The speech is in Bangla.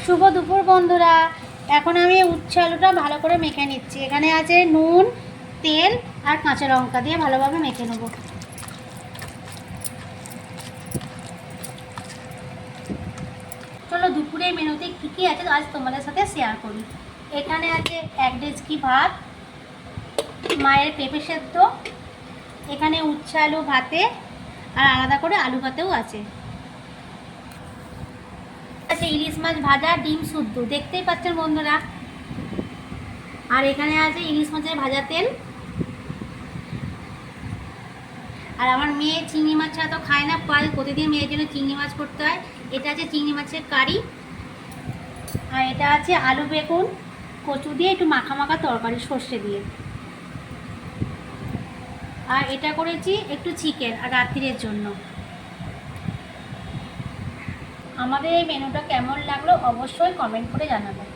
শুভ দুপুর বন্ধুরা। এখন আমি উচ্ছে আলুটা ভালো করে মেখে নিচ্ছি। এখানে আছে নুন, তেল আর কাঁচা লঙ্কা দিয়ে ভালোভাবে মেখে নেব। চলো দুপুরের মেনুতে কী কী আছে আজ তোমাদের সাথে শেয়ার করি। এখানে আছে 1 ডেচকি ভাত, মায়ের পেঁপে সেদ্ধ, এখানে উচ্ছে আলু ভাতে আর আলাদা করে আলু ভাতেও আছে। ইলিশ মাছ ভাজা, ডিম শুদ্ধ, দেখতেই পাচ্ছেন বন্ধুরা। আর এখানে আছে ইলিশ মাছের ভাজা তেল। আর আমার মেয়ে চিংড়ি মাছ ছাড়া তো খায় না, প্রতিদিন মেয়ের জন্য চিংড়ি মাছ করতে হয়। এটা আছে চিংড়ি মাছের কারি, আর এটা আছে আলু বেগুন কচু দিয়ে একটু মাখা মাখা তরকারি সর্ষে দিয়ে। আর এটা করেছি একটু চিকেন আর রাত্রির জন্য। আমাদের এই মেনুটা কেমন লাগলো অবশ্যই কমেন্ট করে জানাবেন।